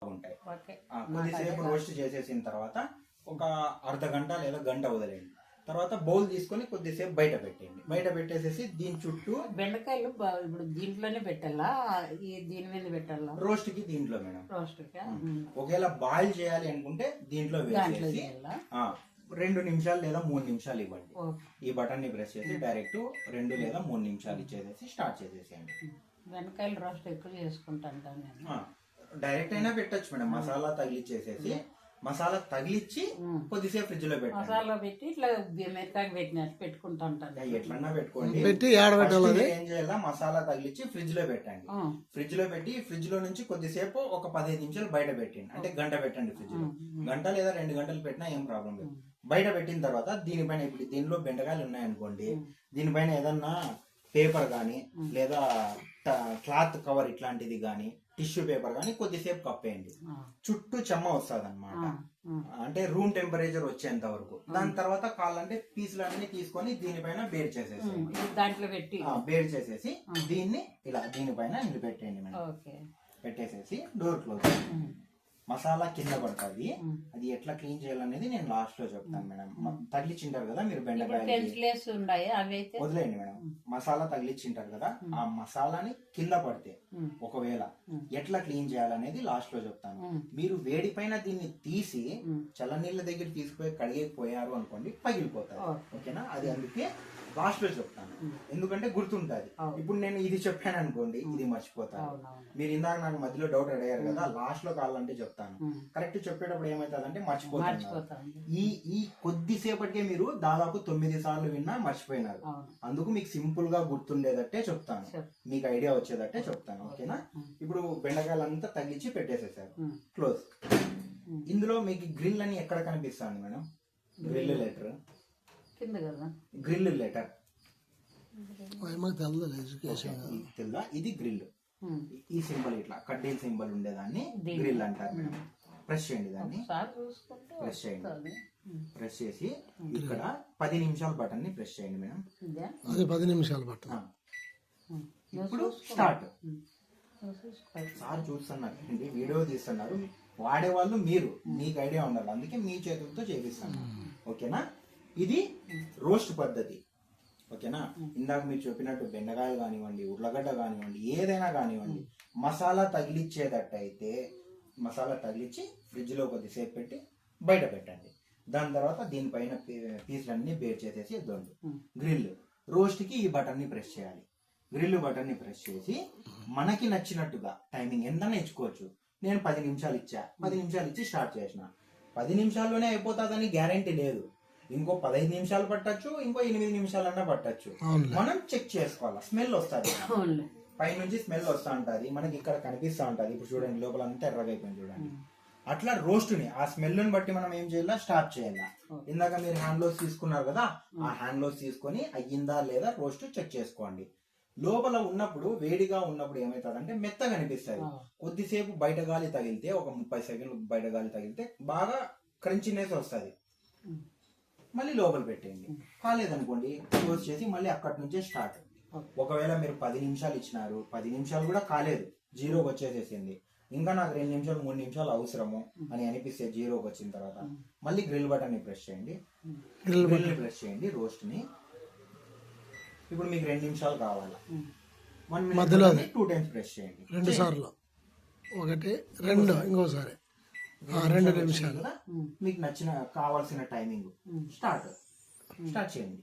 ఉంటాయి. కొద్దిసేపు రోస్ట్ చేసేసిన తర్వాత ఒక అర్ధ గంట లేదా గంట వదిలేయండి. తర్వాత బౌల్ తీసుకొని కొద్దిసేపు బయట పెట్టండి. బయట పెట్టేసేసి దీని చుట్టూ బెండకాయలు ఇప్పుడు దీంట్లోనే పెట్టాలా, దీని మీద పెట్టాలా? రోస్ట్ కి దీంట్లో మేడం. రోస్ట్ ఒకవేళ బాయిల్ చేయాలి అనుకుంటే దీంట్లో వేసేసి 2 నిమిషాలు లేదా 3 నిమిషాలు ఇవ్వండి. ఈ బటన్ ని ప్రెస్ చేసి డైరెక్ట్ 2 లేదా 3 నిమిషాలు ఇచ్చేసేసి స్టార్ట్ చేసేసేయండి. బెండకాయలు రోస్ట్ ఎక్కువ చేసుకుంటాను నేను. డైరెక్ట్ అయినా పెట్టచ్చు మేడం. మసాలా తగిలిచ్చేసేసి మసాలా తగిలిచ్చి కొద్దిసేపు ఫ్రిడ్జ్ లో పెట్టండి. మసాలా పెట్టి ఇట్లా మిరకాయ పెట్టినట్టు పెట్టుకుంటా ఉంటాను. ఎట్లన్నా పెట్టుకోండి. ఏం చేయాలా, మసాలా తగిలిచ్చి ఫ్రిడ్జ్ లో పెట్టండి. ఫ్రిడ్జ్ లో పెట్టి ఫ్రిడ్జ్ లో నుంచి కొద్దిసేపు ఒక 15 నిమిషాలు బయట పెట్టండి. అంటే గంట పెట్టండి ఫ్రిడ్జ్ లో. గంట లేదా 2 గంటలు పెట్టినా ఏం ప్రాబ్లం లేదు. బయట పెట్టిన తర్వాత దీనిపైన ఇప్పుడు దీనిలో బెండకాయలు ఉన్నాయనుకోండి, దీనిపైన ఏదన్నా పేపర్ కానీ లేదా క్లాత్ కవర్ ఇట్లాంటిది కానీ టిష్యూ పేపర్ కానీ కొద్దిసేపు కప్పేయండి. చుట్టూ చెమ్మ వస్తుంది అనమాట, అంటే రూమ్ టెంపరేచర్ వచ్చేంత వరకు. దాని తర్వాత కావాలంటే పీసులు అన్ని తీసుకొని దీనిపైన బేర్ చేసేసి దాంట్లో పెట్టి బేర్ చేసేసి దీన్ని ఇలా దీనిపైన పెట్టేయండి మేడం. పెట్టేసేసి డోర్ క్లోజ్. మసాలా కింద పడుతుంది. అది ఎట్లా క్లీన్ చేయాలనేది నేను లాస్ట్ లో చెప్తాను మేడం. తగిలిచ్చింటారు కదా మీరు బెండకాయ, వదిలేయండి మేడం. మసాలా తగిలిచ్చింటారు కదా, ఆ మసాలాని కింద పడితే ఒకవేళ ఎట్లా క్లీన్ చేయాలనేది లాస్ట్ లో చెప్తాను. మీరు వేడి పైన దీన్ని తీసి చల్లనీళ్ళ దగ్గర తీసుకుపోయి కడిగేపోయారు అనుకోండి, పగిలిపోతారు. ఓకేనా? అది అందుకే లాస్ట్ లో చెప్తాను, ఎందుకంటే గుర్తుంటది. ఇప్పుడు నేను ఇది చెప్పాను అనుకోండి, ఇది మర్చిపోతాను. మీరు ఇందాక నాకు మధ్యలో డౌట్ అడిగారు కదా, లాస్ట్ లో కావాలంటే చెప్తాను. కరెక్ట్ చెప్పేటప్పుడు ఏమైతుందంటే మర్చిపోతాను. ఈ కొద్దిసేపటికే మీరు దాదాపు 9 సార్లు విన్నా మర్చిపోయినారు. అందుకు మీకు సింపుల్ గా గుర్తుండేదట్టే చెప్తాను, మీకు ఐడియా వచ్చేదట్టే చెప్తాను. ఓకేనా? ఇప్పుడు బెండకాయలంతా తగిలించి పెట్టేసేసారు. క్లోజ్. ఇందులో మీకు గ్రిల్ అని ఎక్కడ కనిపిస్తుంది madam? Grill letter, grill letter తెల్దా? ఇది గ్రిల్. ఈ సింబల్ ఇట్లా కడ్డీల సింబల్ ఉండేదాన్ని గ్రిల్ అంటారు మేడం. ప్రెస్ చేయండి, దాన్ని ప్రెస్ చేయండి. ప్రెస్ చేసి ఇక్కడ 10 నిమిషాల బటన్ ని ప్రెస్ చేయండి మేడం. అది 10 నిమిషాల బటన్. ఇప్పుడు స్టార్ట్. సార్ చూస్తున్నారు, వీడియో తీస్తున్నారు, వాడేవాళ్ళు మీరు, మీకు ఐడియా ఉండాలి, అందుకే మీ చేతులతో చేపిస్తాను. ఓకేనా? ఇది రోస్ట్ పద్ధతి. ఓకేనా? ఇందాక మీరు చెప్పినట్టు బెండకాయ కానివ్వండి, ఉర్లగడ్డ కానివ్వండి, ఏదైనా కానివ్వండి, మసాలా తగిలిచ్చేటట్టయితే మసాలా తగిలిచ్చి ఫ్రిడ్జ్ లో కొద్దిసేపు పెట్టి బయట పెట్టండి. దాని తర్వాత దీనిపైన పీసులన్నీ బేర్ చేసేసి దొండు. గ్రిల్ రోస్ట్ కి ఈ బటన్ ని ప్రెస్ చేయాలి. గ్రిల్ బటన్ ని ప్రెస్ చేసి మనకి నచ్చినట్టుగా టైమింగ్ ఎంత ఇచ్చుకోవచ్చు. నేను 10 నిమిషాలు ఇచ్చా, 10 నిమిషాలు ఇచ్చి స్టార్ట్ చేసిన. 10 నిమిషాల్లోనే అయిపోతుందని గ్యారంటీ లేదు. ఇంకో 15 నిమిషాలు పట్టచ్చు, ఇంకో 8 నిమిషాలన్నా పట్టచ్చు. మనం చెక్ చేసుకోవాలి. స్మెల్ వస్తుంది, పైనుంచి స్మెల్ వస్తూ ఉంటది, మనకి ఇక్కడ కనిపిస్తూ ఉంటది. ఇప్పుడు చూడండి, లోపల అంతా ఎర్రగా అయిపోయింది చూడండి. అట్లా రోస్ట్ ని ఆ స్మెల్ ని బట్టి మనం ఏం చేయాలా, స్టార్ట్ చేయాలా. ఇందాక మీరు హ్యాండ్ లోస్ తీసుకున్నారు కదా, ఆ హ్యాండ్ లోస్ తీసుకొని అయ్యిందా లేదా రోస్ట్ చెక్ చేసుకోండి. లోపల ఉన్నప్పుడు, వేడిగా ఉన్నప్పుడు ఏమవుతుందంటే మెత్తగా అనిపిస్తుంది. కొద్దిసేపు బయట గాలి తగిలితే, ఒక 30 సెకండ్లు బయట గాలి తగిలితే బాగా క్రంచినెస్ వస్తుంది. మళ్ళీ లోపల పెట్టేయండి. కాలేదనుకోండి క్లోజ్ చేసి మళ్ళీ అక్కడి నుంచే స్టార్ట్. ఒకవేళ మీరు 10 నిమిషాలు ఇచ్చినారు, 10 నిమిషాలు కూడా కాలేదు, జీరోకి వచ్చేసేసింది, ఇంకా నాకు 2 నిమిషాలు 3 నిమిషాలు అవసరము అని అనిపిస్తే జీరోకి వచ్చిన తర్వాత మళ్ళీ గ్రిల్ బటన్ ని ప్రెస్ చేయండి. గ్రిల్ ప్రెస్ చేయండి రోస్ట్ ని. ఇప్పుడు మీకు 2 నిమిషాలు కావాలా, 1 మినిట్ 2 టైమ్స్ ప్రెస్ చేయండి. 2 సార్లు, 1 2 ఇంకోసారి 2 నిమిషాలు కదా. మీకు నచ్చిన కావాల్సిన టైమింగ్ స్టార్ట్ చేయండి.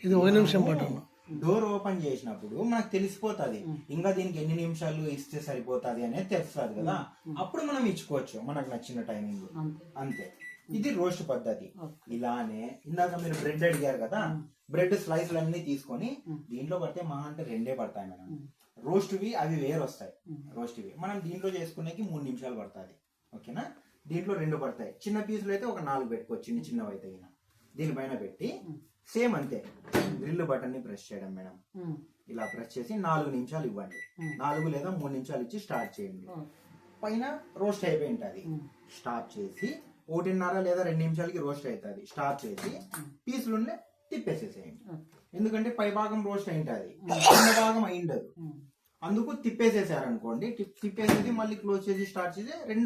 ఇది 1 నిమిషం బటన్. డోర్ ఓపెన్ చేసినప్పుడు మనకు తెలిసిపోతుంది, ఇంకా దీనికి ఎన్ని నిమిషాలు ఇస్తే సరిపోతుంది అనేది తెలుస్తుంది కదా. అప్పుడు మనం ఇచ్చుకోవచ్చు మనకు నచ్చిన టైమింగ్. అంతే. ఇది రోస్ట్ పద్ధతి. ఇలానే ఇందాక మీరు బ్రెడ్ అడిగారు కదా, బ్రెడ్ స్లైస్లు అన్ని తీసుకొని దీంట్లో పడితే మహా అంటే 2 పడతాయి మేడం. రోస్ట్వి అవి వేరు వస్తాయి. రోస్ట్వి మనం దీంట్లో చేసుకునేకి 3 నిమిషాలు పడుతుంది. ఓకేనా? దీంట్లో 2 పడతాయి. చిన్న పీసులు అయితే ఒక 4 పెట్టుకోవచ్చు, చిన్నవి అయితే. దీనిపైన పెట్టి సేమ్ అంతే గ్రిల్ బటన్ ని ప్రెస్ చేయడం మేడం. ఇలా ప్రెస్ చేసి 4 నిమిషాలు ఇవ్వండి. 4 లేదా 3 నిమిషాలు ఇచ్చి స్టార్ట్ చేయండి. పైన రోస్ట్ అయిపోయి ఉంటుంది. స్టాప్ చేసి 1.5 లేదా 2 నిమిషాలకి రోస్ట్ అవుతుంది. స్టాప్ చేసి పీసులుండే తిప్పేసేసేయండి. ఎందుకంటే పై భాగం రోస్ట్ అయింటది, కింద భాగం అయిండదు. అందుకు తిప్పేసేసారు అనుకోండి, తిప్పేసేది మళ్ళీ క్లోజ్ చేసి స్టార్ట్ చేసి రెండు